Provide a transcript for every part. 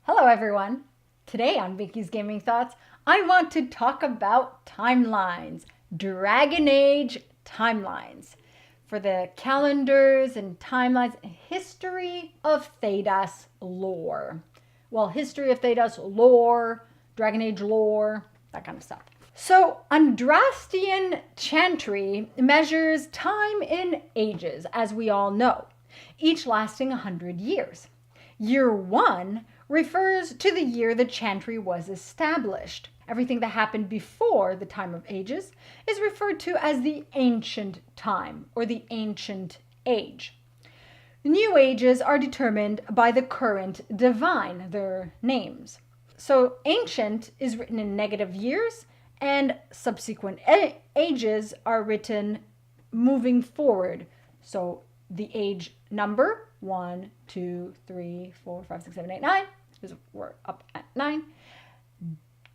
Hello everyone! Today on Vicky's Gaming Thoughts, I want to talk about timelines, Dragon Age timelines, for the calendars and timelines, history of Thedas lore. Well, history of Thedas lore, Dragon Age lore, that kind of stuff. So, Andrastean Chantry measures time in ages, as we all know, each lasting 100 years. Year 1 refers to the year the Chantry was established. Everything that happened before the time of ages is referred to as the ancient time or the ancient age. The new ages are determined by the current divine, their names. So ancient is written in negative years and subsequent ages are written moving forward. So the age number 1, 2, 3, 4, 5, 6, 7, 8, 9, because we're up at 9,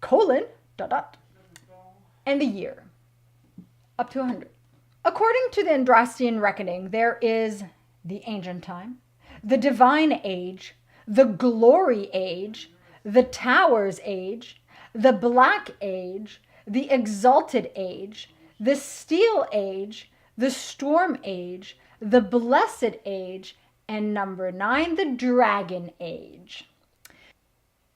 colon, ... and the year, up to 100. According to the Andrastean reckoning, there is the ancient time, the divine age, the glory age, the towers age, the black age, the exalted age, the steel age, the storm age, the blessed age, and number 9, the dragon age.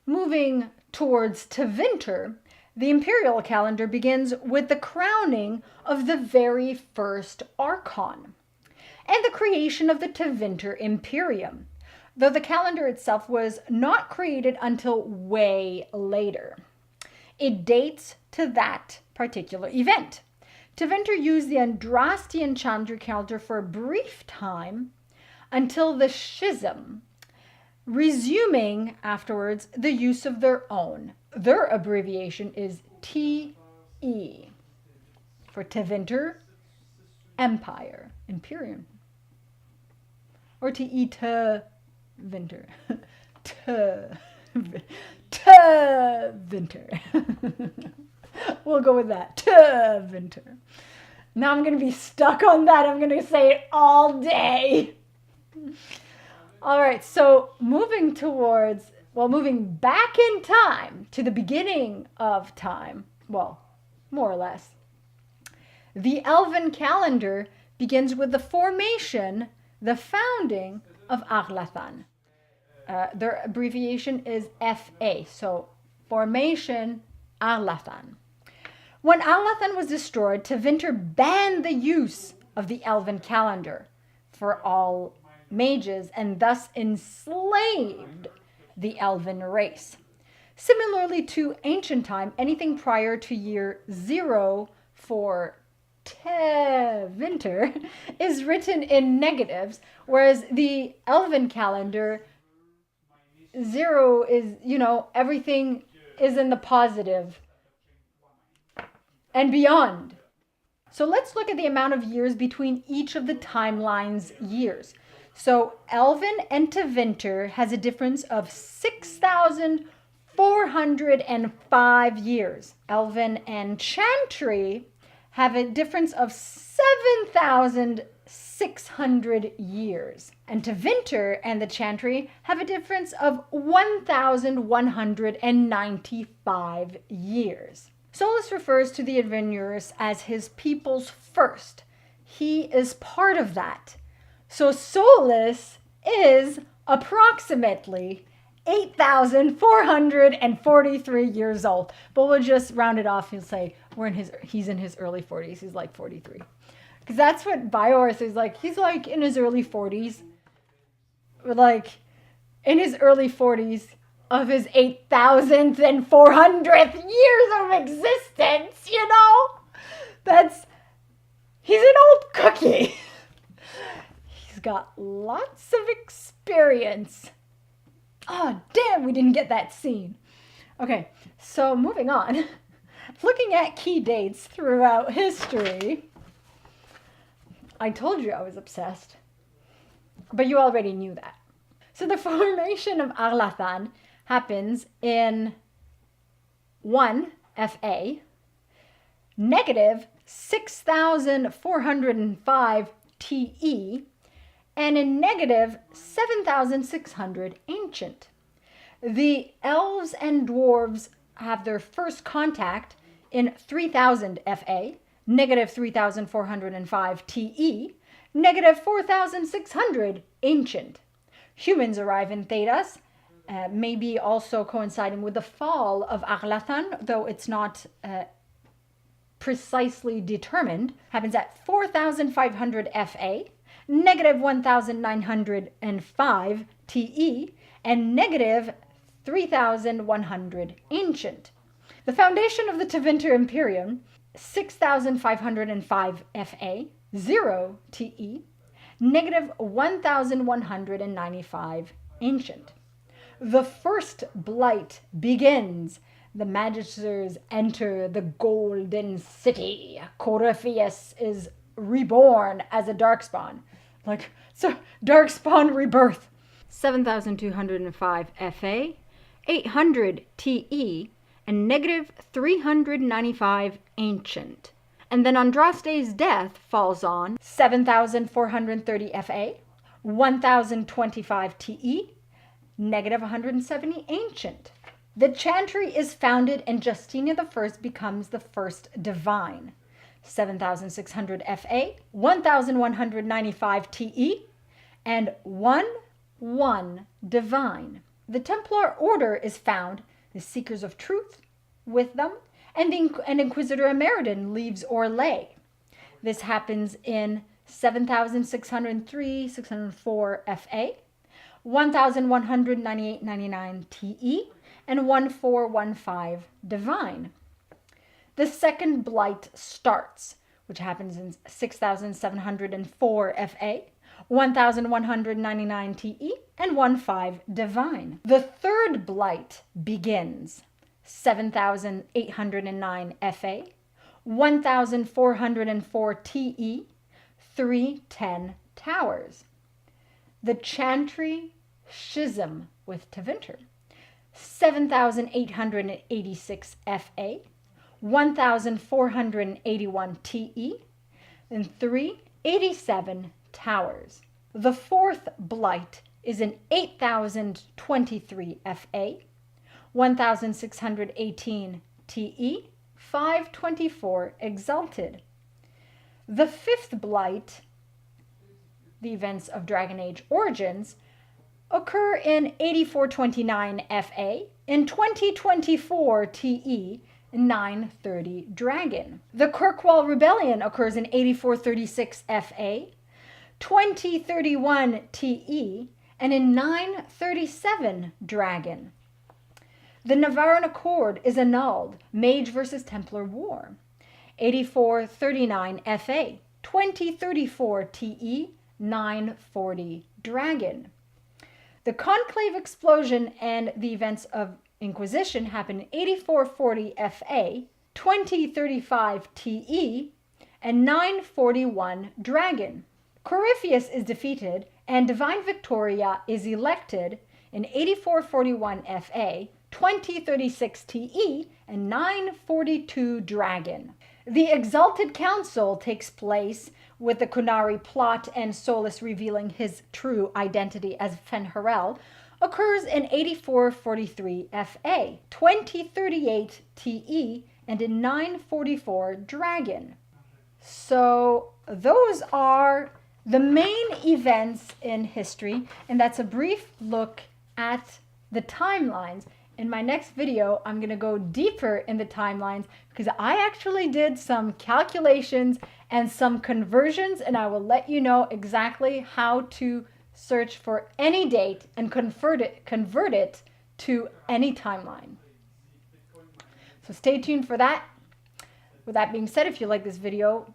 Moving towards Tevinter, the imperial calendar begins with the crowning of the very first Archon and the creation of the Tevinter Imperium, though the calendar itself was not created until way later. It dates to that particular event. Tevinter used the Andrastean Chantry calendar for a brief time until the Schism, resuming afterwards the use of their own. Their abbreviation is TE for Tevinter Empire, Imperium. Or TE Tevinter. Tevinter. We'll go with that. Tevinter. Now I'm going to be stuck on that. I'm going to say it all day. All right, so moving back in time to the beginning of time, well, more or less. The Elven calendar begins with the formation, the founding of Arlathan. Their abbreviation is FA, so Formation Arlathan. When Arlathan was destroyed, Tevinter banned the use of the Elven calendar for all mages and thus enslaved the Elven race. Similarly to ancient time, anything prior to year 0 for Tevinter is written in negatives, whereas the Elven calendar, 0 is, everything is in the positive and beyond. So let's look at the amount of years between each of the timeline's years. So Elven and Tevinter has a difference of 6,405 years. Elven and Chantry have a difference of 7,600 years. And Tevinter and the Chantry have a difference of 1,195 years. Solas refers to the adventurers as his people's first. He is part of that. So Solas is approximately 8,443 years old. But we'll just round it off and say he's in his early 40s. He's like 43. Because that's what Biorth is like. He's like in his early 40s. Like in his early 40s of his 8,400th years of existence, he's an old cookie. He's got lots of experience. Oh, damn, we didn't get that scene. Okay, so moving on. Looking at key dates throughout history. I told you I was obsessed, but you already knew that. So the formation of Arlathan happens in 1 FA, negative 6,405 TE, and in negative 7,600 ancient. The elves and dwarves have their first contact in 3000 FA, negative 3405 TE, negative 4600 Ancient. Humans arrive in Thedas, maybe also coinciding with the fall of Arlathan, though it's not precisely determined. Happens at 4500 FA, negative 1905 TE, and negative 3100 Ancient. The foundation of the Tevinter Imperium, 6505 FA, 0 TE, negative 1195 Ancient. The first Blight begins. The Magisters enter the Golden City. Corypheus is reborn as a Darkspawn. So Darkspawn rebirth. 7205 FA, 800 TE, and negative 395 Ancient. And then Andraste's death falls on 7430 FA, 1025 TE, negative 170 Ancient. The Chantry is founded and Justinian I becomes the first divine. 7600 FA, 1195 TE, and 1 divine. The Templar order is found, the Seekers of Truth with them, and Inquisitor Emeridon leaves Orlais. This happens in 7603, 604 FA, 1198-99 TE, and 1415 divine. The second Blight starts, which happens in 6704 FA, 1199 TE, and 15 divine. The third Blight begins, 7809 FA, 1404 TE, 310 towers. The Chantry schism with Tevinter, 7886 FA, 1481 TE, and 387 towers. The fourth Blight is in 8023 FA, 1618 TE, 524 exalted. The fifth Blight, the events of Dragon Age origins, occur in 8429 FA, in 2024 TE, 930 Dragon. The Kirkwall Rebellion occurs in 8436 FA, 2031 TE, and in 937 Dragon. The Tevarran Accord is annulled, Mage versus Templar War, 8439 FA, 2034 TE, 940 Dragon. The Conclave explosion and the events of Inquisition happen in 8440 FA, 2035 TE, and 941 Dragon. Corypheus is defeated and Divine Victoria is elected in 8441 FA, 2036 TE, and 942 Dragon. The Exalted Council takes place with the Kunari plot and Solas revealing his true identity as Fen'Harel, occurs in 8443 FA, 2038 TE, and in 944 Dragon. So those are the main events in history, and that's a brief look at the timelines. In my next video, I'm going to go deeper in the timelines because I actually did some calculations and some conversions, and I will let you know exactly how to search for any date and convert it to any timeline. So stay tuned for that. With that being said, if you like this video,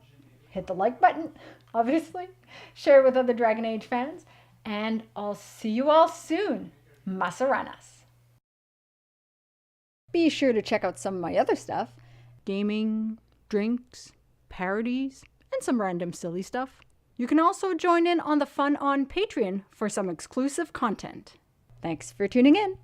hit the like button, obviously. Share it with other Dragon Age fans, and I'll see you all soon. Masaranas. Be sure to check out some of my other stuff. Gaming, drinks, parodies, and some random silly stuff. You can also join in on the fun on Patreon for some exclusive content. Thanks for tuning in.